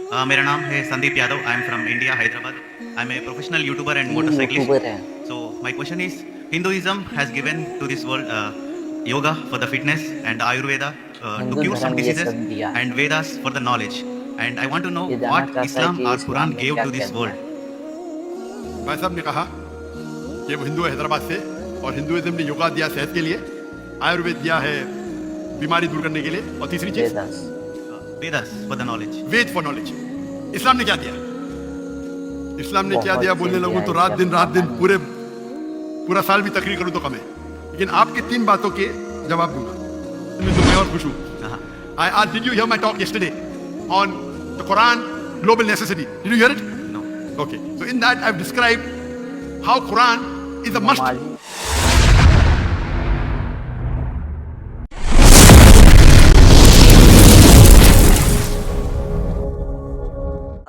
मेरा नाम है Sandeep Yadav. I am from India, Hyderabad. I am a professional youtuber and ये motorcyclist. यूट्यूबर है। So my question is, Hinduism has given to this world yoga for the fitness and Ayurveda to Hindu cure some धर्म ये diseases सब दिया है। and Vedas for the knowledge. And I want to know ये जानना what चाहता है Islam कि or इस्लाम Quran ने gave क्या to क्या this दिया world. है। भाई साहब ने कहा कि वो हिंदू है हैदराबाद से, और हिंदुइज्म ने योगा दिया सेहत के लिए, आयुर्वेद दिया है बीमारी दूर करने के लिए, और तीसरी चीज Vedas. Vedas for the knowledge. Veda for knowledge. Islam ने क्या दिया? इस्लाम ने क्या बहुत दिया चीज बोलने लगूं दिया तो है, रात दिन इसका पता नहीं। पूरा साल भी तकरीर करूं तो कम है, लेकिन आपके 3 बातों के जवाब दूंगा, इनमें तो मैं और खुश हूं। Uh-huh. I asked, did you hear my talk yesterday on the Quran global necessity? Did you hear it? No. Okay, so in that I've described how Quran is a must. माली।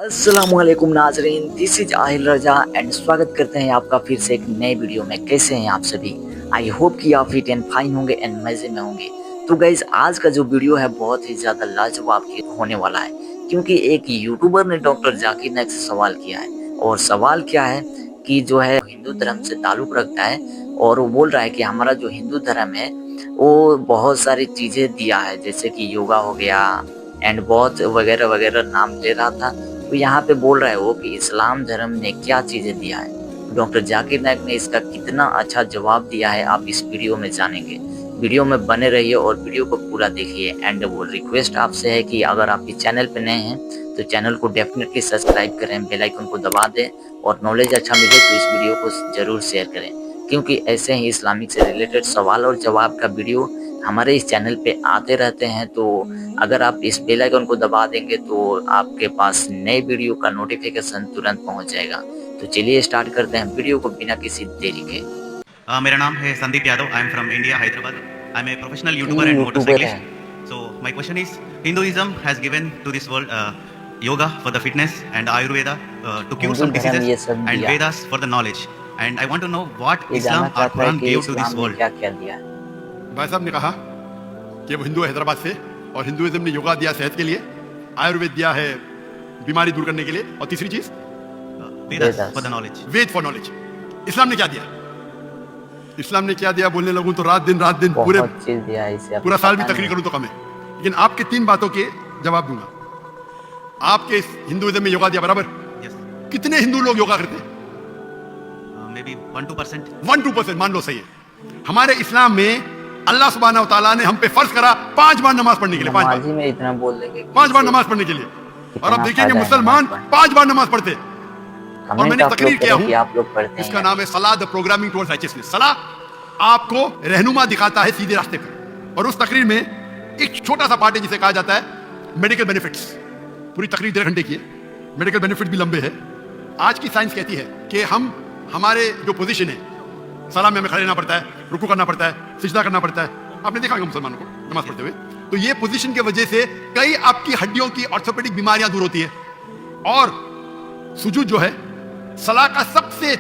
अस्सलामुअलैकुम नाजरीन, this is Aahil Raza and स्वागत करते हैं आपका फिर से एक नए वीडियो में। कैसे हैं आप सभी? आई होप कि आप फिट एंड फाइन होंगे एंड मजे में होंगे। तो गाइज, आज का जो वीडियो है बहुत ही ज़्यादा लाजवाब होने वाला है, क्योंकि एक यूट्यूबर ने डॉक्टर जाकिर नाइक से सवाल किया है। और सवाल क्या है कि जो है हिंदू धर्म से ताल्लुक़ रखता है, और वो बोल रहा है कि हमारा जो हिंदू धर्म है वो बहुत सारी चीज़ें दिया है, जैसे कि योगा हो गया एंड बहुत वगैरह वगैरह नाम ले रहा था। तो यहाँ पे बोल रहा है वो कि इस्लाम धर्म ने क्या चीज़ें दिया है। डॉक्टर जाकिर नाइक ने इसका कितना अच्छा जवाब दिया है आप इस वीडियो में जानेंगे। वीडियो में बने रहिए और वीडियो को पूरा देखिए। एंड वो रिक्वेस्ट आपसे है कि अगर आप इस चैनल पे नए हैं तो चैनल को डेफिनेटली सब्सक्राइब करें, बेल आइकन को दबा दें, और नॉलेज अच्छा मिले तो इस वीडियो को ज़रूर शेयर करें, क्योंकि ऐसे ही इस्लामिक से रिलेटेड सवाल और जवाब का वीडियो हमारे इस चैनल पे आते रहते हैं। तो अगर आप इस बेल आइकन को दबा देंगे तो आपके पास नए वीडियो का नोटिफिकेशन तुरंत पहुंच जाएगा। तो चलिए स्टार्ट करते हैं वीडियो को बिना किसी देरी के। मेरा नाम है Sandeep Yadav. I am from India, Hyderabad. I am a professional youtuber ये एंड यूट्यूबर motorcyclist. है। So my question is, Hinduism has given to this world yoga for the fitness and Ayurveda to cure Hindu some धर्म ये diseases सब and दिया है। Vedas for the knowledge. And I want to know what ये जानना Islam or चाहता है Quran कि gave to this इस्लाम ने world. क्या क्या दिया है। भाई साहब ने कहा कि वो हिंदू है हैदराबाद से, और हिंदुइज्म ने योगा दिया सेहत के लिए, आयुर्वेद दिया है बीमारी दूर करने के लिए, और तीसरी चीज Vedas Vedas. for the knowledge. Veda for knowledge. Islam ने क्या दिया? इस्लाम ने क्या दिया बोलने लगूं तो रात दिन बहुत चीज दिया है इसे, पूरा साल भी पता तकरीर नहीं। करूं तो कम है, लेकिन आपके 3 बातों के जवाब दूंगा। आपके हिंदुइज्म में योगा दिया बराबर, Yes. कितने हिंदू लोग योगा करते हैं? Maybe 1-2%. 1-2% मान लो, सही है। हमारे इस्लाम में अल्लाह सुब्हानहू व तआला ने हम पे फर्ज करा 5 बार नमाज पढ़ने के लिए, 5 बार, नमाजी में इतना बोल देंगे कि 5 बार नमाज पढ़ने के लिए। और अब देखेंगे मुसलमान 5 बार नमाज पढ़ते हैं। और मैंने तकरीर किया हूं, आप लोग पढ़ते इसका हैं। नाम है सलाह, द प्रोग्रामिंग टुवर्ड्स राइचियसनेस। सलाह आपको रहनुमा दिखाता है सीधे रास्ते पर, और उस तकरीर में एक छोटा सा पार्ट है जिसे कहा जाता है मेडिकल बेनिफिट्स। पूरी तकरीर 1.5 घंटे की है, मेडिकल बेनिफिट भी लंबे हैं। आज की साइंस कहती है कि हमारे जो पोजीशन है, सलाम में हमें खड़े रहना पड़ता है, रुकू करना पड़ता है, सिजदा करना पड़ता है। आपने देखा होगा मुसलमानों को नमाज पढ़ते हुए। तो ये पोजीशन की वजह से कई आपकी हड्डियों की ऑर्थोपेडिक बीमारियां दूर होती है। और सुजूद जो है सलाह का सबसे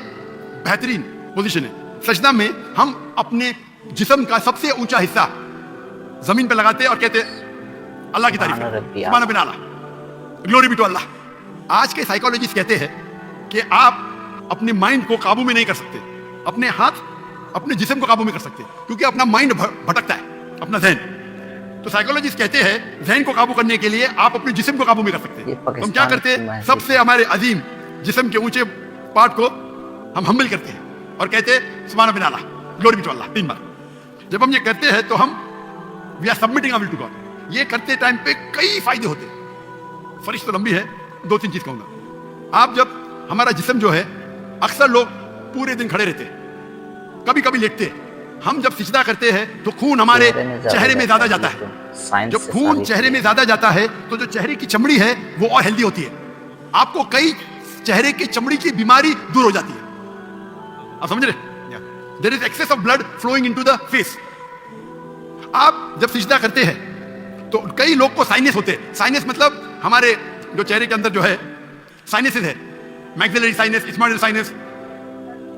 बेहतरीन पोजीशन है। सजदा में हम अपने जिस्म का सबसे ऊंचा हिस्सा जमीन पे लगाते हैं और कहते हैं अल्लाह की तारीफ है, सुभान बिन आला, ग्लोरी बी टू अल्लाह। आज के साइकोलॉजिस्ट कहते हैं कि आप अपने माइंड को काबू में नहीं कर सकते, अपने हाथ अपने जिस्म को काबू में कर सकते, क्योंकि अपना माइंड भटकता है, अपना ज़हन। तो साइकोलॉजिस्ट कहते हैं ज़हन को काबू करने के लिए आप अपने जिस्म को काबू में कर सकते हैं। तो हम क्या करते हैं, सबसे हमारे अजीम जिस्म के ऊंचे पार्ट को हम हम्बल करते हैं और कहते हैं सुभान बिन आला, ग्लोरी बी टू अल्लाह 3 बार। जब हम ये करते हैं तो हम we are submitting our will to God. ये करते टाइम पे कई फायदे होते हैं। फरिश तो लंबी है, 2-3 चीज कहूंगा। आप जब हमारा जिस्म जो है, अक्सर लोग पूरे दिन खड़े रहते हैं, कभी कभी लेटते हैं। हम जब सिजदा करते हैं तो खून हमारे चेहरे में ज्यादा जाता है। जब खून चेहरे में ज्यादा जाता है तो जो चेहरे की चमड़ी है वो और हेल्दी होती है। आपको कई चेहरे की चमड़ी की बीमारी दूर हो जाती है। आप समझ रहे? There is excess of blood flowing into the face. आप जब सिजदा करते हैं तो कई लोग को साइनस होते हैं। साइनस मतलब हमारे जो चेहरे के अंदर जो है साइनसेस है, मैक्सिलरी साइनस, स्मॉल साइनस।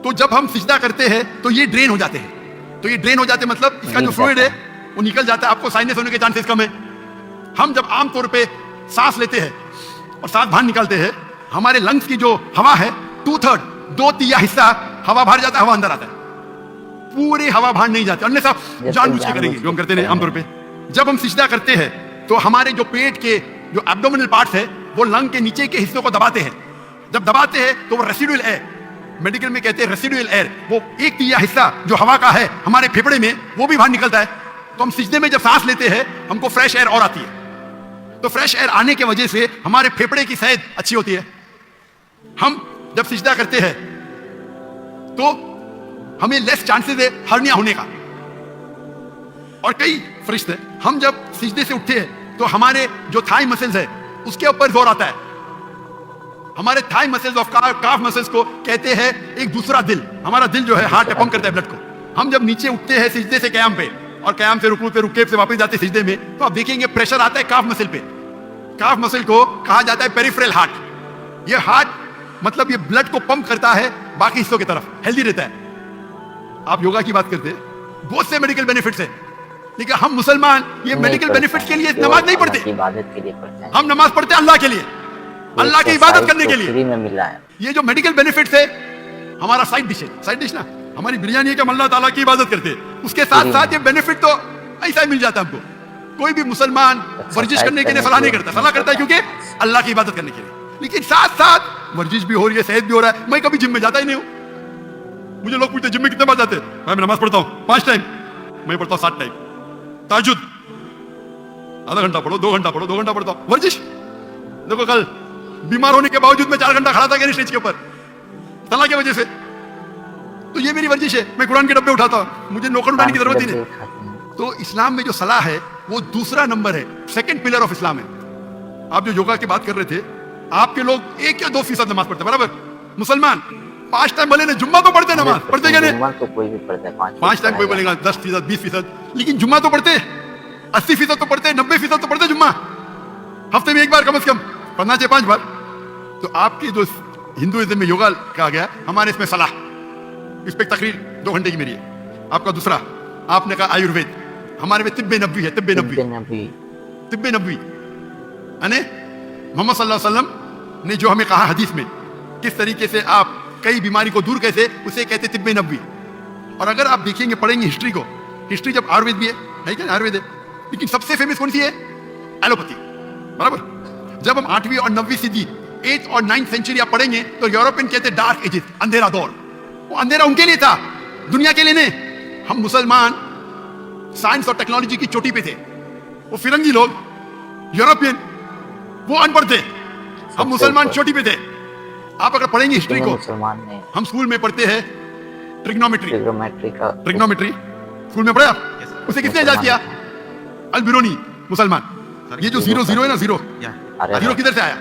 तो जब हम सिजदा करते हैं तो ये ड्रेन हो जाते हैं। तो ये ड्रेन हो जाते हैं मतलब इसका जो फ्लूइड है वो निकल जाता है। आपको साइनस होने के चांसेस कम है। हम जब आमतौर पे सांस लेते हैं और साथ बाहर निकालते हैं, हमारे लंग्स की जो हवा है 2/3 2/3 हिस्सा हवा बाहर जाता है, हवा अंदर आता है, पूरी हवा बाहर नहीं जाती। अन्य सब जानबूझ के करेंगे जो हम करते हैं आमतौर पे। जब हम सिजदा करते हैं तो हमारे जो पेट के जो एब्डोमिनल पार्ट्स है वो लंग के नीचे के हिस्सों को दबाते हैं। जब दबाते हैं तो वो रेसिडुअल एयर, मेडिकल में कहते हैं रेसिडुअल एयर, वो 1/3 हिस्सा जो हवा का है हमारे फेफड़े में वो भी बाहर निकलता है। तो हम सिजदे में जब सांस लेते हैं हमको फ्रेश एयर और आती है। तो फ्रेश एयर आने की वजह से हमारे फेफड़े की सेहत अच्छी होती है। हम जब सिजदा करते हैं तो हमें लेस चांसेस है हर्निया होने का। और कई फरिश्ते, हम जब सिजदे से उठते हैं तो हमारे जो थाई मसल्स है उसके ऊपर जोर आता है। हमारे thigh muscles of calf muscles को कहते हैं एक दूसरा दिल। हमारा दिल जो है हार्ट पंप करता है ब्लड को। हम जब नीचे उठते हैं सिजदे से कयाम पे और कयाम से रुकू पे रुके से वापस जाते सिजदे में, तो आप देखेंगे प्रेशर आता है काफ मसल पे। काफ मसल को कहा जाता है पेरिफेरल हार्ट। ये हार्ट मतलब ये ब्लड को पंप करता है बाकी हिस्सों की तरफ, हेल्दी रहता है। आप योगा की बात करते हैं, बहुत से मेडिकल बेनिफिट्स है, लेकिन हम मुसलमान ये मेडिकल बेनिफिट के लिए नमाज नहीं पढ़ते। इबादत के लिए पढ़ते हैं। हम नमाज पढ़ते हैं अल्लाह के लिए, अल्लाह की इबादत करने के लिए। फ्री में मिला है। ये जो मेडिकल बेनिफिट्स है हमारा साइड डिश है। साइड डिश ना हमारी बिरयानी है कि हम अल्लाह ताला की इबादत करते हैं, उसके साथ साथ ये बेनिफिट तो ऐसा ही मिल जाता है हमको। कोई भी मुसलमान वर्जिश करने के लिए सलाह नहीं करता, सलाह करता है क्योंकि अल्लाह की इबादत करने के लिए। लेकिन साथ साथ वर्जिश भी हो रही है, सेहत भी हो रहा है। मैं कभी जिम में जाता ही नहीं हूं। मुझे लोग पूछते जिम में कितने बार जाते हैं? मैं नमाज पढ़ता हूं 5 टाइम, मैं पढ़ता हूं 7 टाइम। ताजुद आधा घंटा पढ़ो, 2 घंटा पढ़ो, 2 घंटा पढ़ता हूं। वर्जिश देखो, कल बीमार होने के बावजूद मैं 4 घंटा खड़ा था गैर स्टेज के ऊपर सलाह की वजह से। तो ये मेरी वर्जिश है। मैं कुरान के डब्बे उठाता हूं, मुझे नौकर उठाने की जरूरत ही नहीं। तो इस्लाम में जो सलाह है वो दूसरा नंबर है, सेकंड पिलर ऑफ इस्लाम है। आप जो योगा की बात कर रहे थे, आपके लोग 1 या 2% नमाज पढ़ते बराबर। मुसलमान 5 टाइम भले जुम्मा तो पढ़ते, नमाज पढ़ते क्या नहीं? तो कोई भी पढ़ता है 5 टाइम कोई बोलेगा 10%, 20%, लेकिन जुम्मा तो पढ़ते 80% तो पढ़ते, 90% तो पढ़ते जुम्मा। हफ्ते में 1 बार कम से कम पढ़ना चाहिए, 5 बार। तो आपकी जो हिंदुइज्म में योगा कहा गया, हमारे इसमें सलाह, इस पे तकरीर 2 घंटे की मेरी है। आपका दूसरा, आपने कहा आयुर्वेद, हमारे में तिब्बे नबवी है। तिब्बे नबवी यानी मोहम्मद सल्लल्लाहु अलैहि वसल्लम ने जो हमें कहा हदीस में, किस तरीके से आप कई बीमारी को दूर कैसे, उसे कहते तिब्बे नबवी। और अगर आप देखेंगे, पढ़ेंगे हिस्ट्री को, हिस्ट्री जब आयुर्वेद भी है क्या? आयुर्वेद है, लेकिन सबसे फेमस कौन सी है? एलोपैथी बराबर। जब हम 8वीं और 9वीं सदी 8th और 9th सेंचुरी आप पढ़ेंगे तो यूरोपियन कहते डार्क एजेस, अंधेरा दौर। वो अंधेरा उनके लिए था, दुनिया के लिए नहीं। हम मुसलमान साइंस और टेक्नोलॉजी की चोटी पे थे। वो फिरंगी लोग, यूरोपियन, वो अनपढ़ थे। हम मुसलमान चोटी पे थे। आप अगर पढ़ेंगे हिस्ट्री को, मुसलमान ने हम स्कूल में पढ़ते हैं ट्रिग्नोमेट्री स्कूल में पढ़ा। उसे किसने इजाद किया? अल बिरूनी, मुसलमान। ये जो 0 है ना, 0 किधर से आया?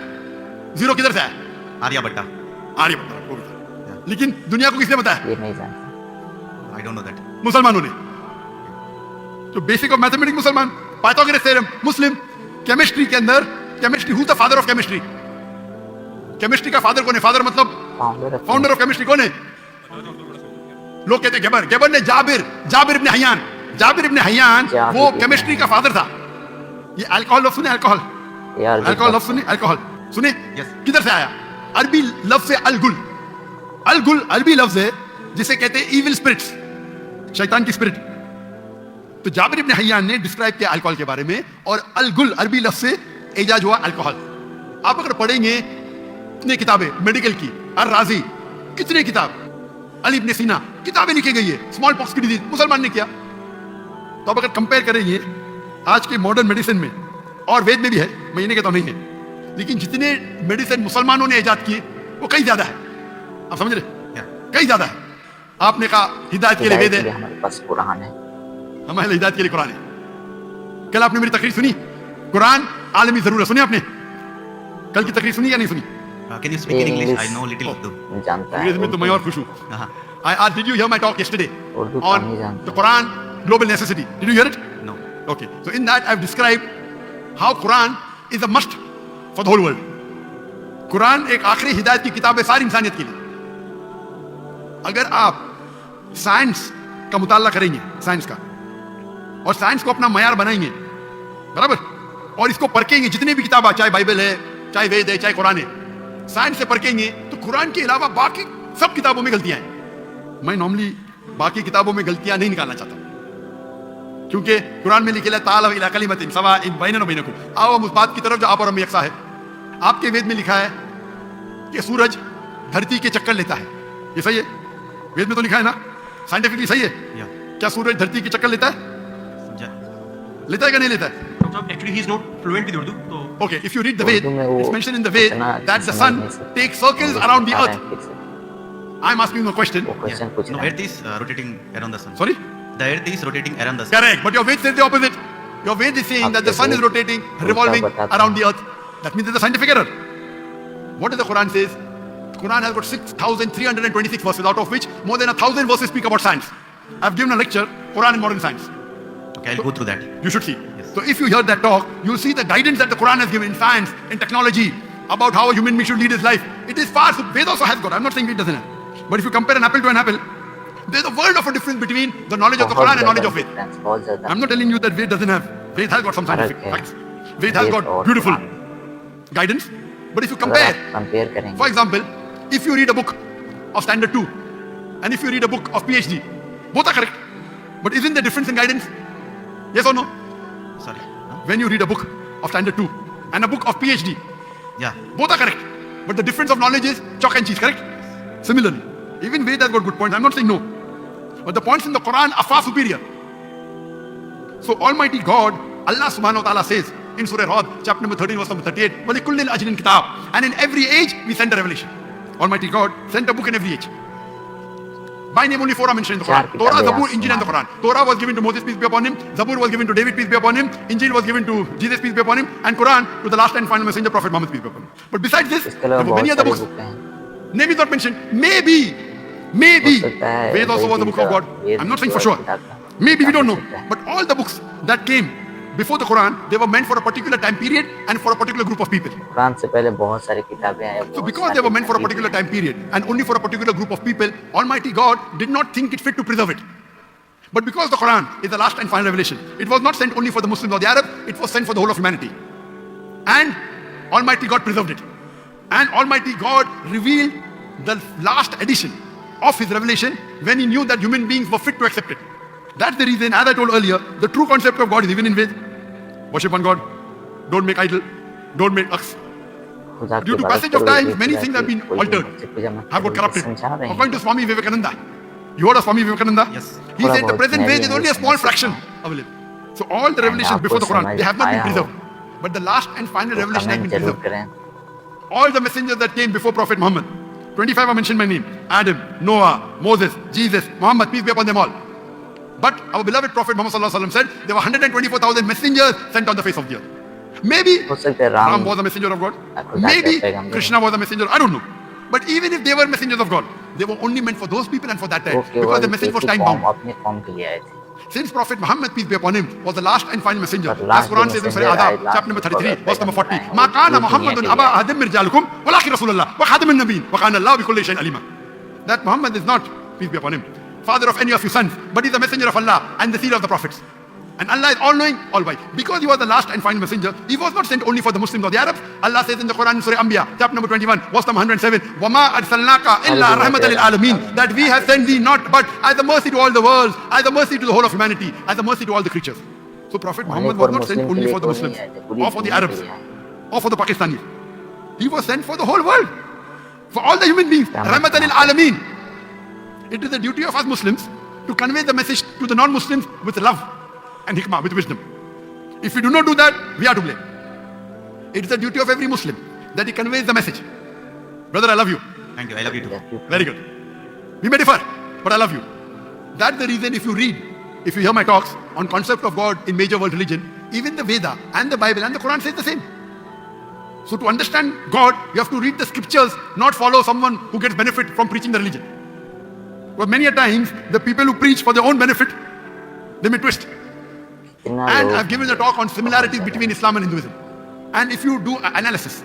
0 किधर से आया? आर्यभट्टा। आर्यभट्टा। लेकिन दुनिया को किसने बताया? ये नहीं जानता। I don't know that. मुसलमानों ने। जो बेसिक ऑफ मैथमेटिक्स मुसलमान, पाइथागोरस थ्योरम मुस्लिम। केमिस्ट्री के अंदर, chemistry, who the father of chemistry? Chemistry का फादर कौन है? फादर मतलब फाउंडर ऑफ केमिस्ट्री कौन है? लोग कहते हैं गेबर ने जाबिर इब्न हयान। जाबिर इब्न हयान वो केमिस्ट्री का फादर था। ये अल्कोहल लफ्ज सुने? अल्कोहल लफ्ज सुने? अल्कोहल सुने? किधर से आया? अरबी लफ्ज से अलगुल। अलगुल अरबी लफ्ज है जिसे कहते हैं इविल स्पिरिट्स, शैतान की स्पिरिट। तो जाबिर इब्न हयान ने डिस्क्राइब किया अल्कोहल के बारे में, और अलगुल अरबी लफ्ज से इजाज हुआ अल्कोहल। आप अगर पढ़ेंगे कितने किताबें मेडिकल की, अर राजी, कितने किताब, अली इब्न सीना, किताबें लिखी गई है। स्मॉल पॉक्स की डिजीज मुसलमान ने किया। तो आप अगर कंपेयर करेंगे आज के मॉडर्न मेडिसिन में, और वेद में भी है, मैं ये नहीं कहता नहीं है, लेकिन जितने मेडिसिन मुसलमानों ने इजाद किए वो कई ज्यादा है। आप समझ रहे? कई ज्यादा है। आपने कहा हिदायत के लिए वेद है, हमारे पास कुरान है, हमारे हिदायत के लिए कुरान है। कल आपने मेरी तकरीर सुनी, कुरान आलमी जरूरत, सुनी आपने? कल की तकरीर सुनी या नहीं सुनी? Can you speak in English? I know little Urdu. जानता इंग्लिश में तो मैं और खुश हूँ। Did you hear my talk yesterday Urdu on नहीं जानता। the Quran global necessity? Did you hear it? No. Okay. So in that I've described how Quran is a must for the whole world. Quran एक आखिरी हिदायत की किताब है सारी इंसानियत के लिए। अगर आप साइंस का मुताला करेंगे, साइंस का, और साइंस को अपना मयार बनाएंगे बराबर, और इसको परखेंगे, जितनी भी किताब, चाहे बाइबल है, चाहे वेद है चाहे कुरान है, साइंस से परखेंगे तो कुरान के अलावा बाकी सब किताबों में गलतियां हैं। मैं नॉर्मली बाकी किताबों में गलतियां नहीं निकालना चाहता, क्योंकि कुरान में लिखे ताला इला कलिमतिन सवाइन बैनना व बैनकुम, आओ हम उस बात की तरफ जो आप और हम यकसा है। आपके वेद में लिखा है कि सूरज धरती के चक्कर लेता है, ये सही है? वेद में तो लिखा है ना, साइंटिफिकली सही है? Yeah. क्या सूरज धरती के चक्कर लेता है? Ja- लेता है कि नहीं लेता है? Actually, he's not fluent in Urdu. So Okay, if you read the Ved, Urdu में वो it's mentioned in the Ved इतना that the समझ sun नहीं सकते। takes circles around the earth. फिर से I'm asking you a question. वो question yeah. पूछ No, रहा है। Earth is rotating around the sun. Sorry? The Earth is rotating around the sun. Correct, but your Ved says the opposite. Your Ved is saying that the sun is rotating, revolving around the earth. That means there's a scientific error. What does the Quran says? The Quran has got 6,326 verses, out of which more than 1,000 verses speak about science. I've given a lecture, Quran and modern science. Okay, I'll go through that. You should see. Yes. So if you hear that talk, you'll see the guidance that the Quran has given in science, in technology, about how a human being should lead his life. It is far, so Ved also has got. I'm not saying it doesn't have. But if you compare an apple to an apple, there's a world of a difference between the knowledge of the बहुत Quran and knowledge ज़्यादा of Ved. difference, बहुत ज़्यादा I'm not telling you that Ved doesn't have. Ved has got some scientific फर्क है। facts. Ved has Ved got और beautiful Quran. guidance. But if you अगर compare, आप compare करेंगे for example, if you read a book of standard 2 and if you read a book of PhD, both are correct. But isn't there difference in guidance? Yes or no? Sorry. Huh? When you read a book of standard 2 and a book of PhD, Yeah. both are correct. But the difference of knowledge is chalk and cheese, correct? Similarly, even Ved has got good points. I'm not saying no. But the points in the Quran are far superior. So Almighty God, Allah subhanahu wa ta'ala says in Surah Rad, chapter number 13, verse number 38, وَلِكُلِّ الْأَجْرٍ كِتَابٍ. And in every age, we send a revelation. Almighty God sent a book in every age. By name only 4 are mentioned in the Quran. Torah, Zabur, Injil and the Quran. Torah was given to Moses, peace be upon him. Zabur was given to David, peace be upon him. Injil was given to Jesus, peace be upon him. And Quran to the last and final messenger, Prophet Muhammad, peace be upon him. But besides this, इसके there अलावा were many बहुत other सारी books. बुकें हैं। Name is not mentioned. Maybe हो सकता है Ved also was the book of God. Veda I'm not saying जो for sure. किताब का Maybe we don't know. हो सकता है। But all the books that came before the Quran, they were meant for a particular time period and for a particular group of people. Quran से पहले बहुत सारी किताबें आई So because they were meant for a particular time period and only for a particular group of people, Almighty God did not think it fit to preserve it. But because the Quran is the last and final revelation, it was not sent only for the Muslims or the Arabs, it was sent for the whole of humanity. And Almighty God preserved it. And Almighty God revealed the last edition of His revelation when He knew that human beings were fit to accept it. That's the reason, as I told earlier, the true concept of God is even in Ved. Worship one God, don't make idol, don't make ox. खुदा Due की to इबादत passage of करो, time, एक many खुदा things की have been कोई altered, मुझसे पूजा मत have got करो, corrupted. समझा रहे हैं। According to Swami Vivekananda, you heard of Swami Vivekananda? Yes. He said the थोड़ा present बहुत Ved मैं is भी only a समझ small सकता fraction हूँ। available. So all the revelations आपको before the Quran, समझ they have not been आया preserved. हो। But the last and final तो revelation has कमेंट been जरूर preserved. करें। All the messengers that came before Prophet Muhammad, 25 are mentioned by name. Adam, Noah, Moses, Jesus, Muhammad, peace be upon them all. But our beloved Prophet Muhammad sallallahu alaihi wasallam said there were 124,000 messengers sent on the face of the earth. Maybe हो सकता है Ram Ram was a messenger of God. खुदा Maybe का पैगंबर Krishna was a messenger. I don't know. But even if they were messengers of God, they were only meant for those people and for that time. वो Because the केवल message was एक ही time कौम bound. अपने कौम के लिए आए थे। Since Prophet Muhammad, peace be upon him, was the last and final messenger, But as last Quran says in messenger, Surah Adab, last chapter number 33, prophet, verse number 40, पैगंबर ما है, كان वो محمد दुनिया के أبا लिए أحد من رجالكم ولكن رسول الله وخاتم النبيين وكان الله بكل شيء عليما. That Muhammad is not, peace be upon him, father of any of your sons, but he's a messenger of Allah and the seal of the prophets. And Allah is all-knowing, all-wise. Because he was the last and final messenger, he was not sent only for the Muslims or the Arabs. Allah says in the Quran, in Surah Anbiya, chapter number 21, verse number 107, وَمَا أَرْسَلْنَاكَ إِلَّا رَحْمَةً لِلْعَالَمِينَ. That we have sent thee not but as a mercy to all the worlds, as a mercy to the whole of humanity, as a mercy to all the creatures. So Prophet Muhammad was not sent only for the Muslims, or for the Arabs, or for the Pakistanis. He was sent for the whole world, for all the human beings. رَحْمَةً لِلْعَالَمِينَ. It is the duty of us Muslims to convey the message to the non-Muslims with love and hikmah, with wisdom. If we do not do that, we are to blame. It is the duty of every Muslim that he conveys the message. Brother, I love you. Thank you. I love you too. Very good. We may differ, but I love you. That's the reason if you read, if you hear my talks on concept of God in major world religion, even the Veda and the Bible and the Quran says the same. So to understand God, you have to read the scriptures, not follow someone who gets benefit from preaching the religion. But many a times, the people who preach for their own benefit, they may twist. कितना And लोग I've given a talk on similarities between Islam and Hinduism. And if you do an analysis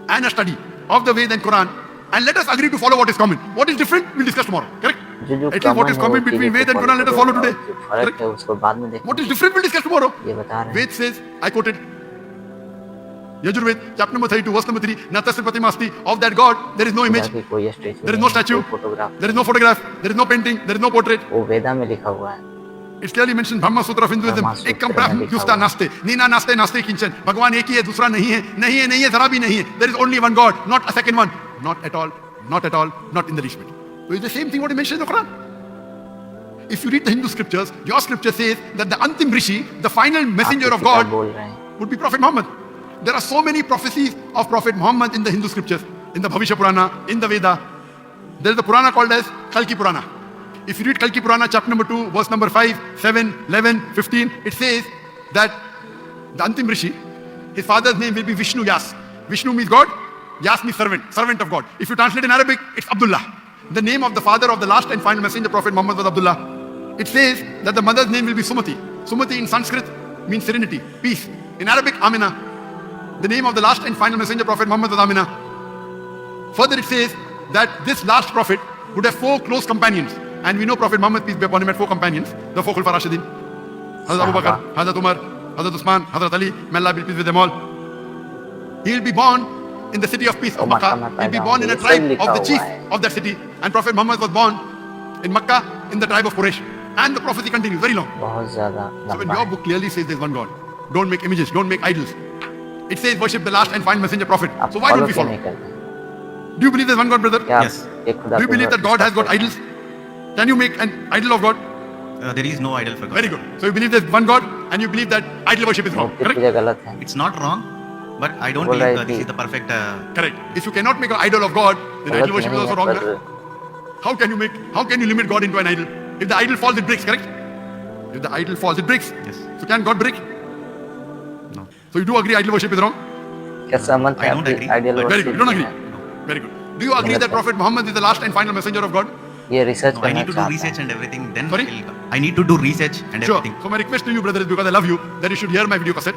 and a study of the Veda and Quran, and let us agree to follow what is common. What is different, we'll discuss tomorrow. Correct? जो At least what is common between Veda and Quran, let us follow today. जो फर्क Correct? है उसको बाद में देखें। What is different, we'll discuss tomorrow. ये बता रहे हैं Ved says, I quoted, Yajurved, chapter number 32, verse number 3, Natasya Pratimasti, of that God, there is no image, कि कोई statue, there is no statue, photograph, there is no photograph, there is no painting, there is no portrait. वो वेदा में लिखा हुआ है। It's clearly mentioned Brahma Sutra of Hinduism. Brahma Sutra Ekam में Brahm लिखा Yusta हुआ है। Naste. Nina Naste Naste Kinchan. भगवान एक ही है, दूसरा नहीं है, नहीं है, नहीं है, जरा भी नहीं है. There is only one God, not a second one. Not at all, not at all, not in the least bit. So it's the same thing what he mentioned in the Quran. If you read the Hindu scriptures, your scripture says that the Antim Rishi, the final messenger आप of किताब God, बोल रहे हैं। would be Prophet Muhammad. There are so many prophecies of Prophet Muhammad in the Hindu scriptures, in the Bhavishya Purana, in the Veda. There is a Purana called as Kalki Purana. If you read Kalki Purana, chapter number 2, verse number 5, 7, 11, 15, it says that the Antim Rishi, his father's name will be Vishnu Yas. Vishnu means God, Yas means servant, servant of God. If you translate in Arabic, it's Abdullah. The name of the father of the last and final messenger, Prophet Muhammad, was Abdullah. It says that the mother's name will be Sumati. Sumati in Sanskrit means serenity, peace. In Arabic, Amina. The name of the last and final messenger, Prophet Muhammad, was Amina. Further, it says that this last prophet would have 4 close companions. And we know Prophet Muhammad, peace be upon him, had 4 companions. The 4 Khulfa Rashidin. Hazrat Abu Bakr, Hazrat Umar, Hazrat Usman, Hazrat Ali. May Allah be pleased with them all. He will be born in the city of peace of Makkah. He will be born in a tribe of the chief of that city. And Prophet Muhammad was born in Makkah in the tribe of Quraysh. And the prophecy continues very long. बहुत ज़्यादा So when लंबा your है। book clearly says there's one God, don't make images, don't make idols. It says worship the last and final messenger prophet. आप So why don't follow we क्यों follow? नहीं करते? Do you believe there's one God, brother? क्या आप Yes. एक खुदा Do you को believe that God has got विश्वास करते idols? Can you make an idol of God? There is no idol for God. Very good. So you believe there's one God and you believe that idol worship is हैं? wrong. मूर्ति Correct? पूजा गलत है। It's not wrong, but I don't बोल रहा believe है this कि is the perfect. Correct. If you cannot make an idol of God, then गलत idol worship is नहीं also है, wrong. पर na? How can you limit God into an idol? If the idol falls, it breaks, correct? If the idol falls, it breaks. Yes. So can God break? No. So you do agree idol worship is wrong? क्या संबंध है I don't agree, ideal but Very good. You don't agree? Worship? Very good. Do you agree that Prophet Muhammad is the last and final messenger of God? ये research No, I करना need to do चाहता research है। and everything. Then Sorry? I need to do research and Sure. everything. So my request to you, brother, is because I love you, that you should hear my video cassette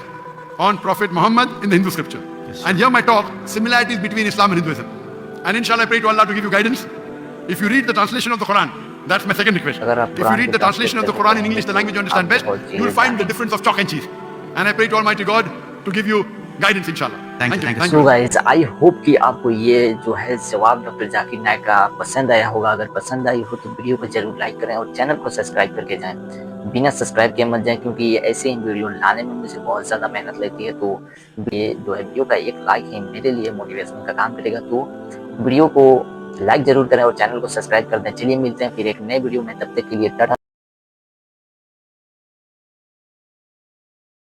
on Prophet Muhammad in the Hindu scripture. Yes, And hear my talk, similarities between Islam and Hinduism. And inshallah, I pray to Allah to give you guidance. If you read the translation of the Quran, that's my second request. अगर आप If you Quran read की the translation of the translation Quran in करेंगे, English, the language you understand आप best, बहुत you will चीज़ें find the जानेंगे। difference of chalk and cheese. And I pray to Almighty God to give you guidance, inshallah. Thank you, thank you. So guys I hope कि आपको ये जो है जवाब डॉक्टर जाकिर नायक का पसंद आया होगा। अगर पसंद आई हो तो वीडियो को जरूर लाइक करें और चैनल को सब्सक्राइब करके जाएं। बिना सब्सक्राइब किए मत जाएं, क्योंकि ये ऐसे ही वीडियो लाने में मुझे बहुत ज़्यादा मेहनत लगती है। तो ये जो है वीडियो का एक लाइक है मेरे लिए मोटिवेशन का काम करेगा। तो वीडियो को लाइक जरूर करें और चैनल को सब्सक्राइब कर दें। चलिए मिलते हैं फिर एक नए वीडियो में, तब तक के लिए टाटा।